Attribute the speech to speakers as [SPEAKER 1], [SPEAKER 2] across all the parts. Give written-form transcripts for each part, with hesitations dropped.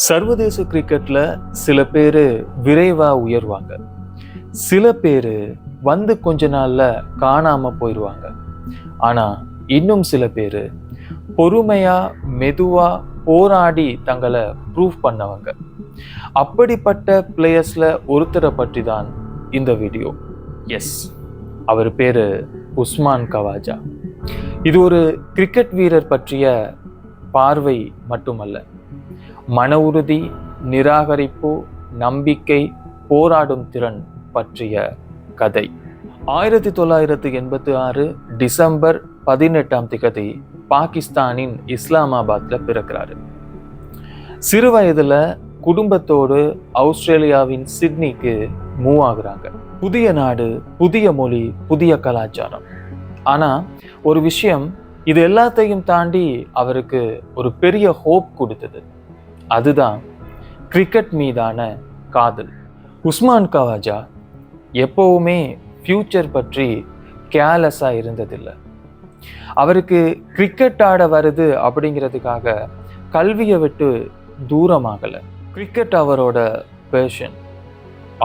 [SPEAKER 1] சர்வதேச கிரிக்கெட்ல சில பேர் விரைவா உயர்வாங்க, சில பேர் வந்து கொஞ்ச நாள்ல காணாம போயிடுவாங்க. ஆனா இன்னும் சில பேர் பொறுமையா மெதுவா போராடி தங்களை ப்ரூவ் பண்ணவங்க. அப்படிப்பட்ட பிளேயர்ஸ்ல ஒருத்தரை பற்றி தான் இந்த வீடியோ. எஸ், அவர் பேரு உஸ்மான் கவாஜா. இது ஒரு கிரிக்கெட் வீரர் பற்றிய பார்வை மட்டுமல்ல, மன உறுதி, நிராகரிப்பு, நம்பிக்கை, போராடும் திறன் பற்றிய கதை. 1986 டிசம்பர் 18 பாகிஸ்தானின் இஸ்லாமாபாத்ல பிறக்கிறாரு. சிறு வயதுல குடும்பத்தோடு ஆஸ்திரேலியாவின் சிட்னிக்கு மூவ் ஆகுறாங்க. புதிய நாடு, புதிய மொழி, புதிய கலாச்சாரம். ஆனா ஒரு விஷயம் இது எல்லாத்தையும் தாண்டி அவருக்கு ஒரு பெரிய ஹோப் கொடுத்தது. அதுதான் கிரிக்கெட் மீதான காதல். உஸ்மான் கவாஜா எப்பவுமே ஃபியூச்சர் பற்றி கேர்லெஸ்ஸா இருந்ததில்லை. அவருக்கு கிரிக்கெட் ஆட வருது அப்படிங்கிறதுக்காக கல்வியை விட்டு தூரமாகலை. கிரிக்கெட் அவரோட பேஷன்,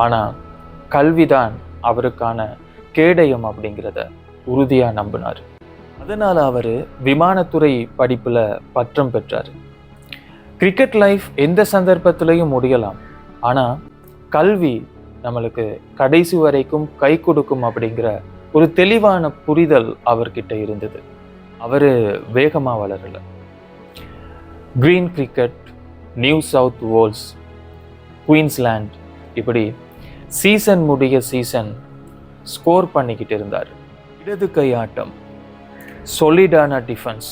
[SPEAKER 1] ஆனால் கல்விதான் அவருக்கான கேடயம் அப்படிங்கிறத உறுதியா நம்பினார். அதனால அவர் விமானத்துறை படிப்புல பட்டம் பெற்றார். கிரிக்கெட் லைஃப் எந்த சந்தர்ப்பத்திலையும் முடியலாம், ஆனா கல்வி நம்மளுக்கு கடைசி வரைக்கும் கை கொடுக்கும் அப்படிங்கிற ஒரு தெளிவான புரிதல் அவர்கிட்ட இருந்தது. அவரு வேகமா வளரல. Green cricket, New South Wales, Queensland, இப்படி சீசன் முடிய சீசன் ஸ்கோர் பண்ணிக்கிட்டு இருந்தார். இடது கை ஆட்டம், சொலிடான டிஃபென்ஸ்,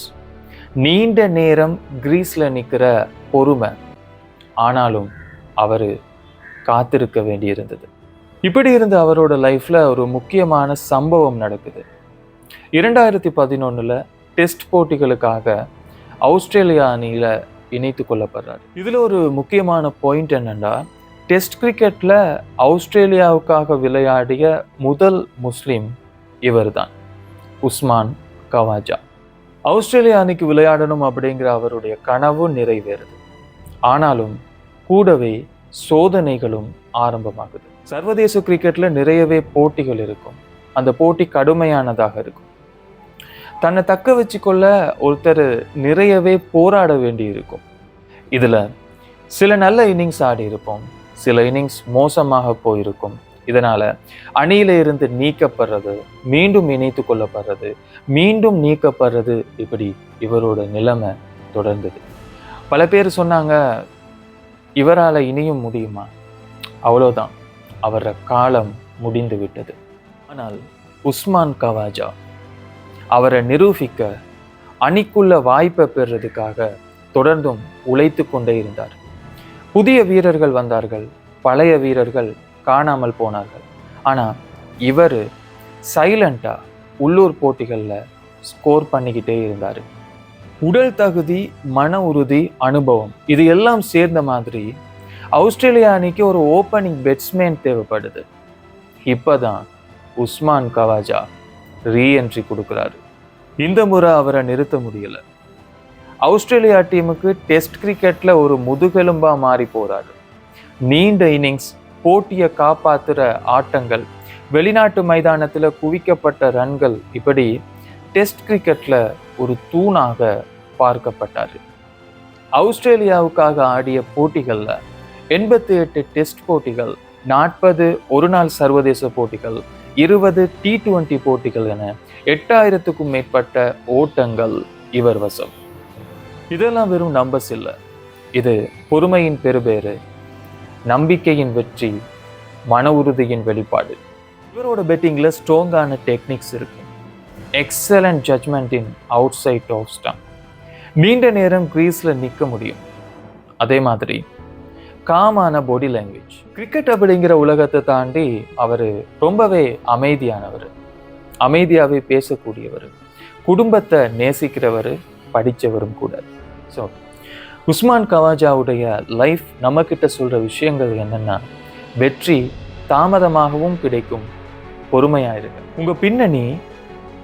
[SPEAKER 1] நீண்ட நேரம் கிரீஸ்ல நிற்கிற பொறுமை. ஆனாலும் அவரு காத்திருக்க வேண்டியிருந்தது. இப்படி இருந்த அவரோட லைஃப்ல ஒரு முக்கியமான சம்பவம் நடக்குது. 2011 டெஸ்ட் போட்டிகளுக்காக ஆஸ்திரேலியா அணியில இணைத்து கொள்ளப்படுறாரு. இதுல ஒரு முக்கியமான பாயிண்ட் என்னன்னா, டெஸ்ட் கிரிக்கெட்ல ஆஸ்திரேலியாவுக்காக விளையாடிய முதல் முஸ்லிம் இவர்தான், உஸ்மான் கவாஜா. ஆஸ்திரேலியா அணிக்கு விளையாடணும் அப்படிங்கிற அவருடைய கனவு நிறைவேறுது. ஆனாலும் கூடவே சோதனைகளும் ஆரம்பமாகுது. சர்வதேச கிரிக்கெட்ல நிறையவே போட்டிகள் இருக்கும். அந்த போட்டி கடுமையானதாக இருக்கும். தன்னை தக்க வச்சுக்கொள்ள ஒருத்தர் நிறையவே போராட வேண்டி இருக்கும். இதுல சில நல்ல இன்னிங்ஸ் ஆடி இருப்போம், சில இன்னிங்ஸ் மோசமாக போயிருக்கும். இதனால அணியில இருந்து நீக்கப்படுறது, மீண்டும் இணைத்து கொள்ளப்படுறது, மீண்டும் நீக்கப்படுறது, இப்படி இவரோட நிலைமை தொடர்ந்தது. பல பேர் சொன்னாங்க, இவரால் இனியும் முடியுமா? அவ்வளோதான், அவர காலம் முடிந்து விட்டது. ஆனால் உஸ்மான் கவாஜா அவரை நிரூபிக்க, அணிக்குள்ள வாய்ப்பை பெறுறதுக்காக தொடர்ந்தும் உழைத்து கொண்டே இருந்தார். புதிய வீரர்கள் வந்தார்கள், பழைய வீரர்கள் காணாமல் போனார்கள். ஆனால் இவர் சைலண்டா உள்ளூர் போட்டிகளில் ஸ்கோர் பண்ணிக்கிட்டே இருந்தார். உடல் தகுதி, மன உறுதி, அனுபவம், இது எல்லாம் சேர்ந்த மாதிரி ஆஸ்திரேலியா அணிக்கு ஒரு ஓப்பனிங் பேட்ஸ்மேன் தேவைப்படுது. இப்பதான் உஸ்மான் கவாஜா ரீஎன்ட்ரி கொடுக்குறாரு. இந்த முறை அவரை நிறுத்த முடியல. ஆஸ்திரேலியா டீமுக்கு டெஸ்ட் கிரிக்கெட்ல ஒரு முதுகெலும்பா மாறி போறாரு. நீண்ட இன்னிங்ஸ், போட்டியை காப்பாத்துற ஆட்டங்கள், வெளிநாட்டு மைதானத்துல குவிக்கப்பட்ட ரன்கள், இப்படி டெஸ்ட் கிரிக்கெட்ல ஒரு தூணாக பார்க்கப்பட்டாரு. ஆஸ்திரேலியாவுக்காக ஆடிய போட்டிகள்ல 88 டெஸ்ட் போட்டிகள், 40 ஒருநாள் சர்வதேச போட்டிகள், 20 T20 போட்டிகள் என 8000க்கும் மேற்பட்ட ஓட்டங்கள் இவர் வசம். இதெல்லாம் வெறும் நம்பர்ஸ் இல்லை, இது பொறுமையின் பெருபேறு, நம்பிக்கையின் வெற்றி, மன உறுதியின் வெளிப்பாடு. இவரோட பெட்டிங்ல ஸ்ட்ராங்கான டெக்னிக்ஸ் இருக்கு. Excellent judgement in outside of stump. நீண்ட நேரம் கிரீஸ்ல நிற்க முடியும். அதே மாதிரி காமான பாடி லாங்குவேஜ். கிரிக்கெட் அப்படிங்கிற உலகத்தை தாண்டி அவர் ரொம்பவே அமைதியானவர், அமைதியாவே பேசக்கூடியவர், குடும்பத்தை நேசிக்கிறவர், படித்தவரும் கூட. ஸோ உஸ்மான் கவாஜாவுடைய லைஃப் நம்ம கிட்ட சொல்ற விஷயங்கள் என்னன்னா, வெற்றி தாமதமாகவும் கிடைக்கும், பொறுமையா இருக்கு. உங்க பின்னணி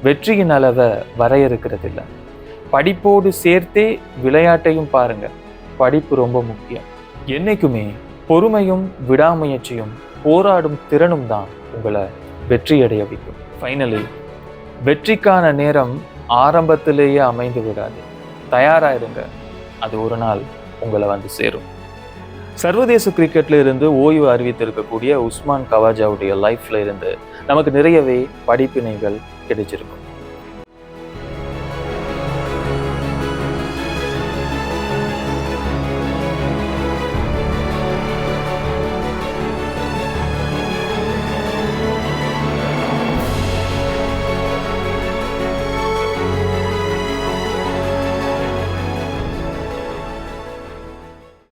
[SPEAKER 1] வெற்றியின் அளவை வரையறுக்கிறது இல்லை. படிப்போடு சேர்த்தே விளையாட்டையும் பாருங்க. படிப்பு ரொம்ப முக்கியம். என்னைக்குமே பொறுமையும் விடாமுயற்சியும் போராடும் திறனும் தான் உங்களை வெற்றியடைய வைக்கும். ஃபைனலி, வெற்றிக்கான நேரம் ஆரம்பத்திலேயே அமைந்து விடாது. தயாராயிருங்க, அது ஒரு நாள் உங்களை வந்து சேரும். சர்வதேச கிரிக்கெட்ல இருந்து ஓய்வு அறிவித்திருக்கக்கூடிய உஸ்மான் கவாஜாவுடைய லைஃப்ல இருந்து நமக்கு நிறையவே படிப்பினைகள் கிடைச்சிருக்கும்.